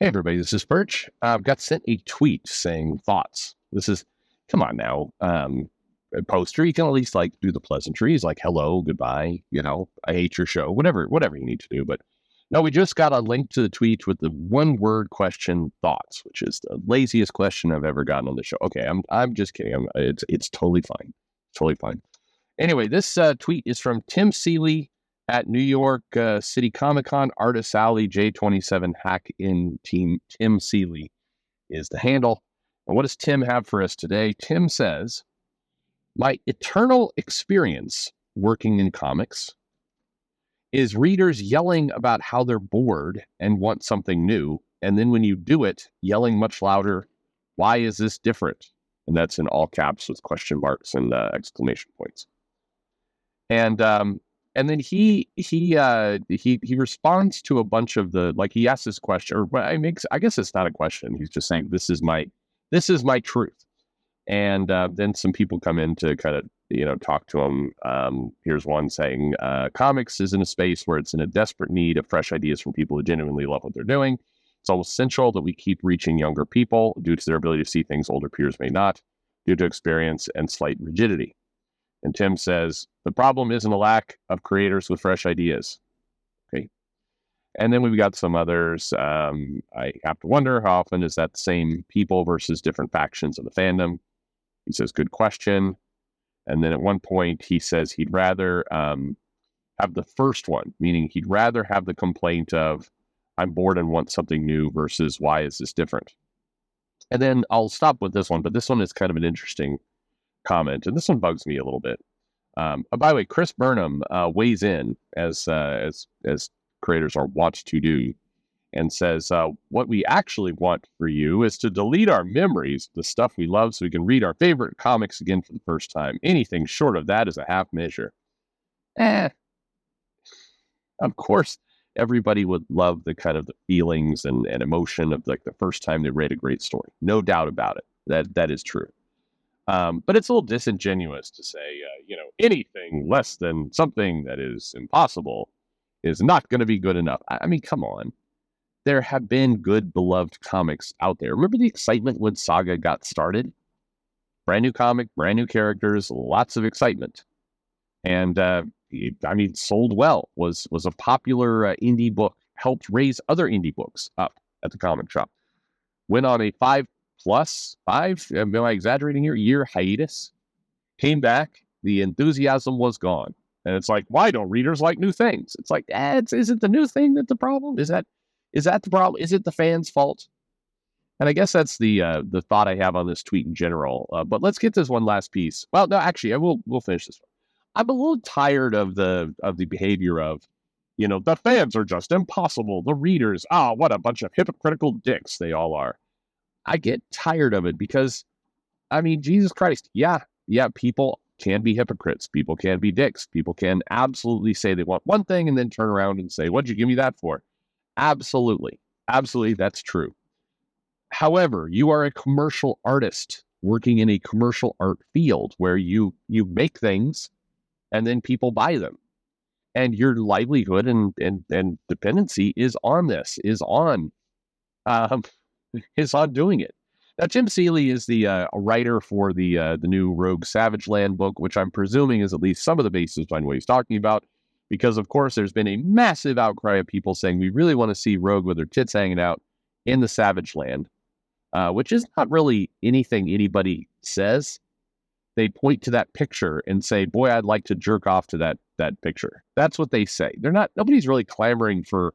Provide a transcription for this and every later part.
Hey everybody, this is Perch. I've got sent a tweet saying thoughts. This is, come on now, a poster. You can at least like do the pleasantries, like hello, goodbye, I hate your show, whatever you need to do. But no, we just got a link to the tweet with the one word question thoughts, which is the laziest question I've ever gotten on the show. Okay, I'm just kidding. It's totally fine, totally fine. Anyway, this tweet is from Tim Seeley at New York City Comic Con, Artist Alley, J27 Hack in Team. Tim Seeley is the handle. And what does Tim have for us today? Tim says, my eternal experience working in comics is readers yelling about how they're bored and want something new. And then when you do it, yelling much louder, why is this different? And that's in all caps with question marks and exclamation points. And then he responds to a bunch of he asks this question, or I guess it's not a question. He's just saying, this is my truth. And then some people come in to kind of, talk to him. Here's one saying, comics is in a space where it's in a desperate need of fresh ideas from people who genuinely love what they're doing. It's almost essential that we keep reaching younger people due to their ability to see things older peers may not, due to experience and slight rigidity. And Tim says, the problem isn't a lack of creators with fresh ideas. Okay. And then we've got some others. I have to wonder, how often is that the same people versus different factions of the fandom? He says, good question. And then at one point he says he'd rather have the first one, meaning he'd rather have the complaint of, I'm bored and want something new versus why is this different? And then I'll stop with this one, but this one is kind of an interesting comment, and this one bugs me a little bit. By the way, Chris Burnham weighs in as creators are wont to do, and says, what we actually want for you is to delete our memories, the stuff we love, so we can read our favorite comics again for the first time. Anything short of that is a half measure. Of course, everybody would love the kind of the feelings and emotion of like the first time they read a great story. No doubt about it. That is true. But it's a little disingenuous to say, anything less than something that is impossible is not going to be good enough. I mean, come on. There have been good, beloved comics out there. Remember the excitement when Saga got started? Brand new comic, brand new characters, lots of excitement. And, sold well, was a popular indie book, helped raise other indie books up at the comic shop. Went on a 5+, am I exaggerating here, year hiatus, came back, the enthusiasm was gone. And it's like, why don't readers like new things? It's like, is it the new thing that's the problem? Is that the problem? Is it the fans' fault? And I guess that's the thought I have on this tweet in general. But let's get this one last piece. Well, no, actually, we'll finish this one. I'm a little tired of the behavior of, the fans are just impossible. The readers, what a bunch of hypocritical dicks they all are. I get tired of it because, Jesus Christ, yeah, people can be hypocrites. People can be dicks. People can absolutely say they want one thing and then turn around and say, what'd you give me that for? Absolutely, that's true. However, you are a commercial artist working in a commercial art field where you make things and then people buy them. And your livelihood and dependency is on doing it. Now, Tim Seeley is the writer for the new Rogue Savage Land book, which I'm presuming is at least some of the basis behind what he's talking about, because, of course, there's been a massive outcry of people saying we really want to see Rogue with her tits hanging out in the Savage Land, which is not really anything anybody says. They point to that picture and say, boy, I'd like to jerk off to that picture. That's what they say. Nobody's really clamoring for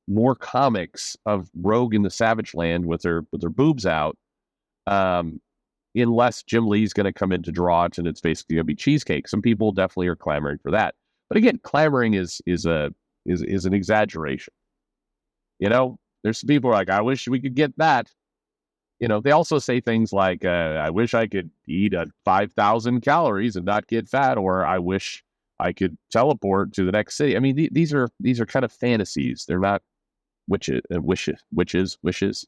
more comics of Rogue in the Savage Land with her boobs out, unless Jim Lee's going to come in to draw it and it's basically going to be cheesecake. Some people definitely are clamoring for that. But again, clamoring is an exaggeration. There's some people who are like, I wish we could get that. They also say things like, I wish I could eat 5,000 calories and not get fat, or I wish I could teleport to the next city. These are kind of fantasies. They're not wishes.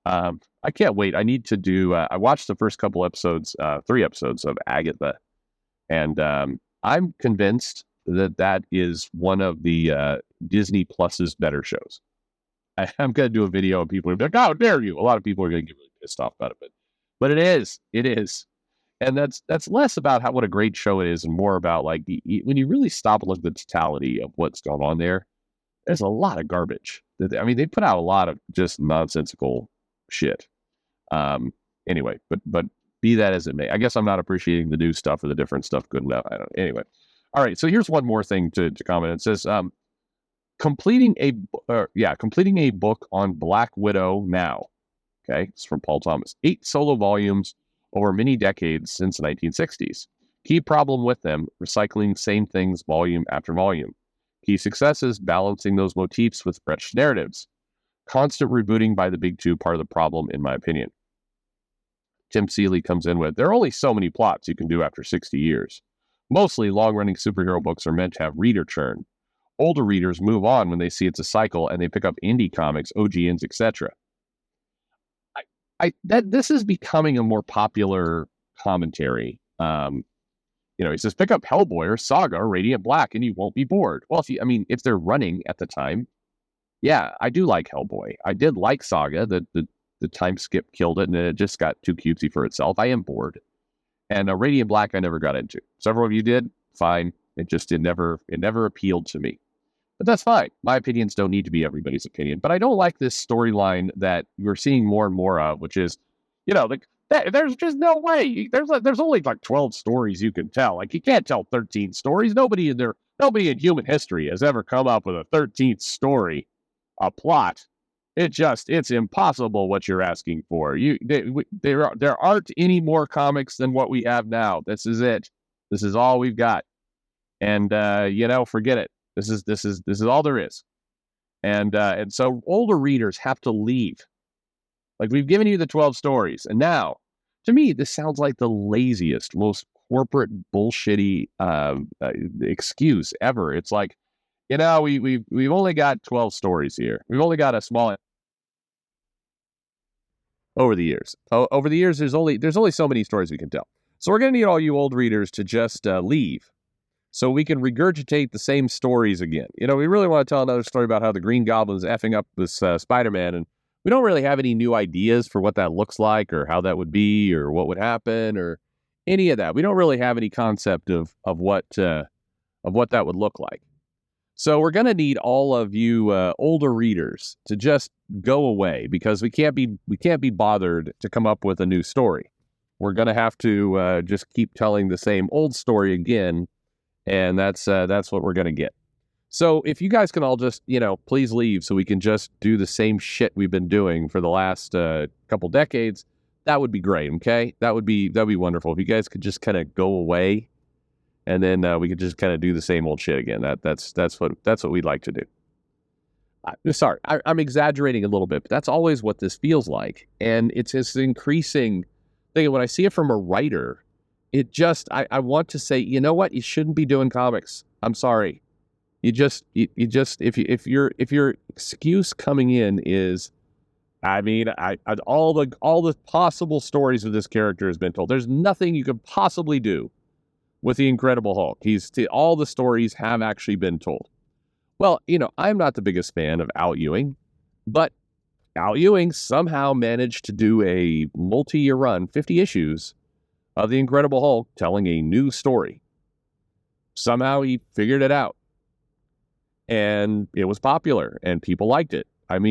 I can't wait. I need to do, I watched the first couple episodes, 3 episodes of Agatha, and I'm convinced that is one of the Disney Plus's better shows. I'm going to do a video and people are going to be like, "How dare you?" A lot of people are going to get really pissed off about it, but it is, and that's less about what a great show it is, and more about like when you really stop and look at the totality of what's going on there. There's a lot of garbage. I mean, they put out a lot of just nonsensical shit. Anyway, but be that as it may, I guess I'm not appreciating the new stuff or the different stuff good enough. I don't. Anyway, all right. So here's one more thing to comment. It says completing a book on Black Widow now. Okay, it's from Paul Thomas. 8 solo volumes over many decades since the 1960s. Key problem with them: recycling same things volume after volume. Key successes: balancing those motifs with fresh narratives. Constant rebooting by the big two, part of the problem, in my opinion. Tim Seeley comes in with, there are only so many plots you can do after 60 years. Mostly long-running superhero books are meant to have reader churn. Older readers move on when they see it's a cycle and they pick up indie comics, OGNs, etc. This is becoming a more popular commentary. He says, pick up Hellboy or Saga or Radiant Black and you won't be bored. Well, if they're running at the time, yeah, I do like Hellboy. I did like Saga. The time skip killed it, and it just got too cutesy for itself. I am bored. And Radiant Black I never got into. Several of you did. Fine. It never appealed to me. But that's fine. My opinions don't need to be everybody's opinion. But I don't like this storyline that we're seeing more and more of, which is, there's just no way. There's only like 12 stories you can tell. Like, you can't tell 13 stories. Nobody in human history has ever come up with a 13th story, a plot. It's impossible what you're asking for. There aren't any more comics than what we have now. This is it. This is all we've got. And forget it. This is all there is. And so older readers have to leave. Like, we've given you the 12 stories, and now, to me, this sounds like the laziest, most corporate bullshitty excuse ever. It's like, we've only got 12 stories here. We've only got a small. Over the years, there's only so many stories we can tell. So we're going to need all you old readers to just leave, so we can regurgitate the same stories again. We really want to tell another story about how the Green Goblin's effing up this Spider-Man, and we don't really have any new ideas for what that looks like, or how that would be, or what would happen, or any of that. We don't really have any concept of what that would look like. So we're going to need all of you older readers to just go away, because we can't be bothered to come up with a new story. We're going to have to just keep telling the same old story again, and that's what we're going to get. So if you guys can all just, please leave so we can just do the same shit we've been doing for the last couple decades, that would be great, okay? That'd be wonderful. If you guys could just kind of go away, and then we could just kind of do the same old shit again. That's what we'd like to do. Sorry, I'm exaggerating a little bit, but that's always what this feels like. And it's this increasing thing. When I see it from a writer, it just, I want to say, you know what? You shouldn't be doing comics. I'm sorry. If your excuse coming in is, all the possible stories of this character has been told. There's nothing you could possibly do with the Incredible Hulk. All the stories have actually been told. Well, I'm not the biggest fan of Al Ewing, but Al Ewing somehow managed to do a multi-year run, 50 issues, of the Incredible Hulk telling a new story. Somehow he figured it out. And it was popular, and people liked it. Al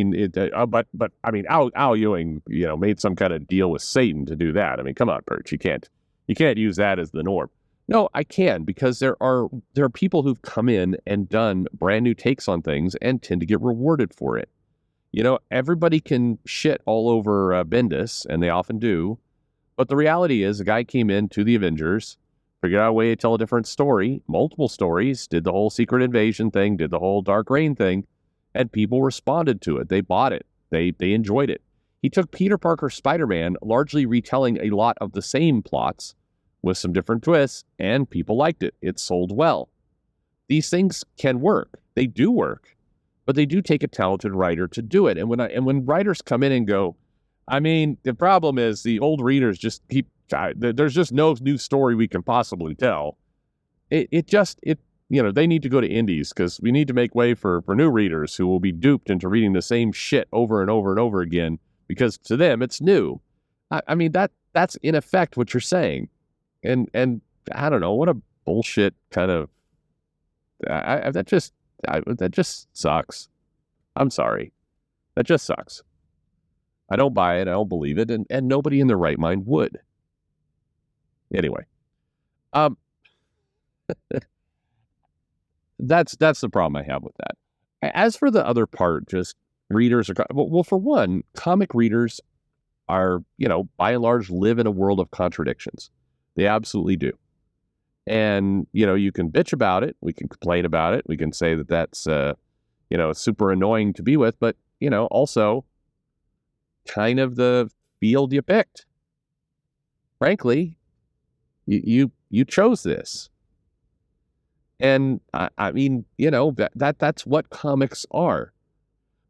Ewing, made some kind of deal with Satan to do that. Come on, Perch, you can't use that as the norm. No, I can, because there are people who've come in and done brand new takes on things and tend to get rewarded for it. Everybody can shit all over Bendis, and they often do. But the reality is, a guy came into the Avengers, figured out a way to tell a different story, multiple stories, did the whole Secret Invasion thing, did the whole Dark Reign thing, and people responded to it. They bought it. They enjoyed it. He took Peter Parker's Spider-Man, largely retelling a lot of the same plots, with some different twists, and people liked it. It sold well. These things can work. They do work, but they do take a talented writer to do it. And when writers come in and go, the problem is the old readers just keep, there's just no new story we can possibly tell. they need to go to indies because we need to make way for new readers who will be duped into reading the same shit over and over and over again because to them it's new. I mean, that's in effect what you're saying. And I don't know, what a bullshit kind of, that just sucks. I'm sorry. That just sucks. I don't buy it. I don't believe it. And nobody in their right mind would. Anyway, that's the problem I have with that. As for the other part, just readers are, well, for one, comic readers are, by and large, live in a world of contradictions. They absolutely do. And, you can bitch about it. We can complain about it. We can say that that's, super annoying to be with, but, also kind of the field you picked. Frankly, you chose this. And I mean, that's what comics are.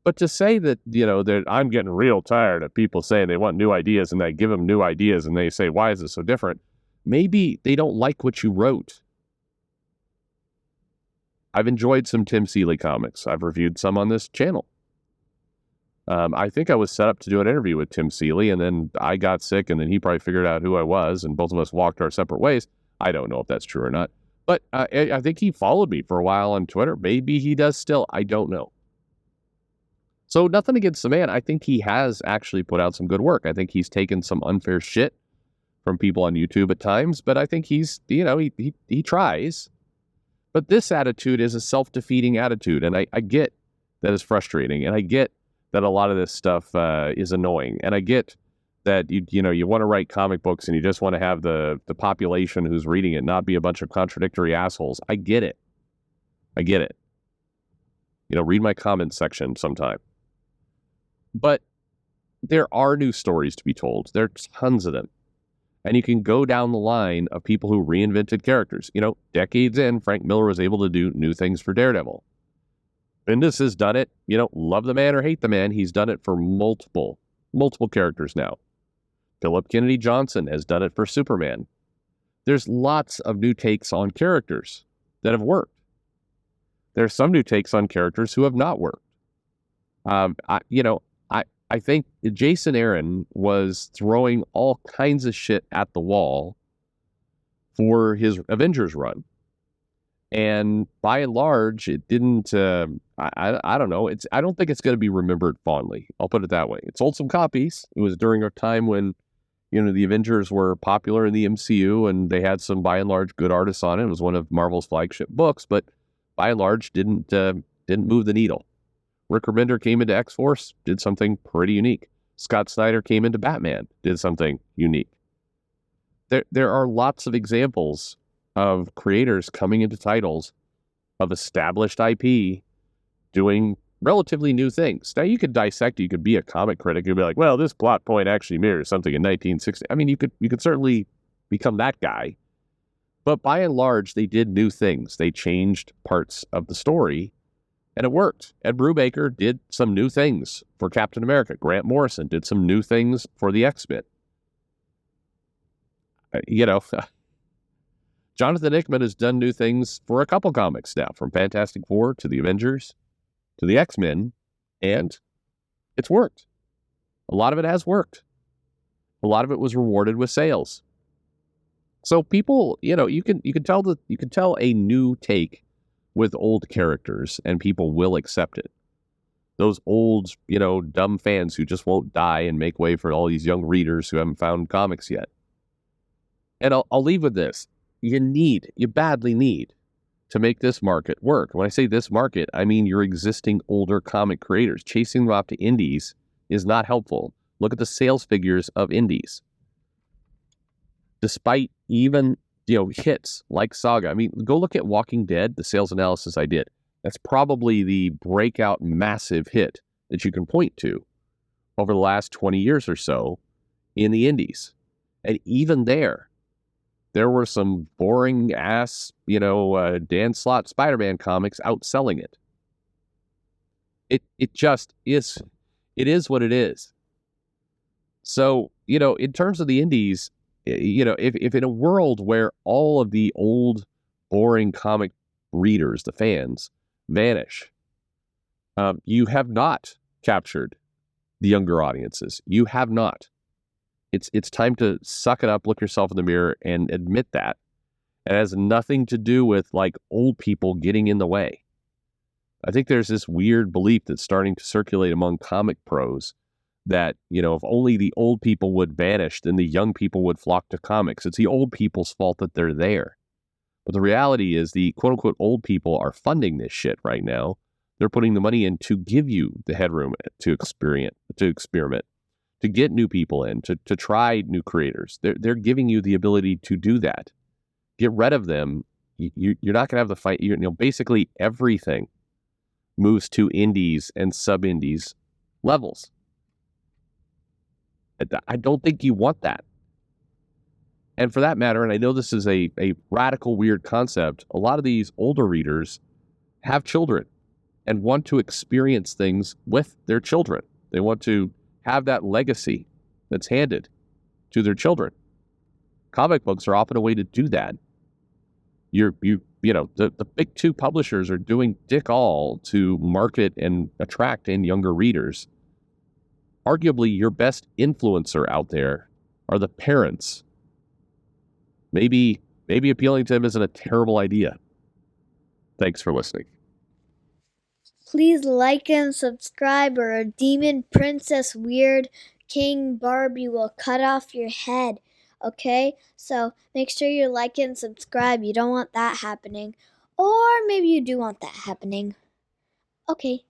But to say that, that I'm getting real tired of people saying they want new ideas and I give them new ideas and they say, why is this so different? Maybe they don't like what you wrote. I've enjoyed some Tim Seeley comics. I've reviewed some on this channel. I think I was set up to do an interview with Tim Seeley, and then I got sick, and then he probably figured out who I was, and both of us walked our separate ways. I don't know if that's true or not. But I think he followed me for a while on Twitter. Maybe he does still. I don't know. So nothing against the man. I think he has actually put out some good work. I think he's taken some unfair shit from people on YouTube at times, but I think he's, he tries. But this attitude is a self-defeating attitude, and I get that it's frustrating, and I get that a lot of this stuff is annoying, and I get that you want to write comic books and you just want to have the population who's reading it not be a bunch of contradictory assholes. I get it. Read my comments section sometime. But there are new stories to be told. There are tons of them. And you can go down the line of people who reinvented characters. Decades in, Frank Miller was able to do new things for Daredevil. Bendis has done it. Love the man or hate the man. He's done it for multiple characters now. Philip Kennedy Johnson has done it for Superman. There's lots of new takes on characters that have worked. There's some new takes on characters who have not worked. I think Jason Aaron was throwing all kinds of shit at the wall for his Avengers run. And by and large, it didn't, I don't know. I don't think it's going to be remembered fondly. I'll put it that way. It sold some copies. It was during a time when, the Avengers were popular in the MCU and they had some, by and large, good artists on it. It was one of Marvel's flagship books, but by and large, didn't move the needle. Rick Remender came into X-Force, did something pretty unique. Scott Snyder came into Batman, did something unique. There are lots of examples of creators coming into titles of established IP doing relatively new things. Now, you could dissect it. You could be a comic critic. You'd be like, well, this plot point actually mirrors something in 1960. I mean, you could certainly become that guy. But by and large, they did new things. They changed parts of the story. And it worked. Ed Brubaker did some new things for Captain America. Grant Morrison did some new things for the X-Men. Jonathan Hickman has done new things for a couple comics now, from Fantastic Four to the Avengers to the X-Men, and it's worked. A lot of it has worked. A lot of it was rewarded with sales. So people, you can tell a new take with old characters, and people will accept it. Those old, dumb fans who just won't die and make way for all these young readers who haven't found comics yet. And I'll leave with this. You badly need to make this market work. When I say this market, I mean your existing older comic creators. Chasing them off to indies is not helpful. Look at the sales figures of indies. Despite even hits like Saga. I mean, go look at Walking Dead, the sales analysis I did. That's probably the breakout massive hit that you can point to over the last 20 years or so in the indies. And even there were some boring ass, Dan Slott Spider-Man comics outselling it. It just is. It is what it is. So, in terms of the indies, if in a world where all of the old, boring comic readers, the fans, vanish. You have not captured the younger audiences. You have not. It's time to suck it up, look yourself in the mirror, and admit that. It has nothing to do with like old people getting in the way. I think there's this weird belief that's starting to circulate among comic pros that, if only the old people would vanish, then the young people would flock to comics. It's the old people's fault that they're there. But the reality is the quote unquote old people are funding this shit right now. They're putting the money in to give you the headroom to experiment, to get new people in, to try new creators. They're giving you the ability to do that. Get rid of them. You're not going to have the fight. Basically everything moves to indies and sub-indies levels. I don't think you want that. And for that matter, and I know this is a radical, weird concept, a lot of these older readers have children and want to experience things with their children. They want to have that legacy that's handed to their children. Comic books are often a way to do that. The big two publishers are doing dick all to market and attract in younger readers. Arguably, your best influencer out there are the parents. Maybe appealing to them isn't a terrible idea. Thanks for listening. Please like and subscribe, or a demon princess weird King Barbie will cut off your head. Okay? So make sure you like and subscribe. You don't want that happening. Or maybe you do want that happening. Okay.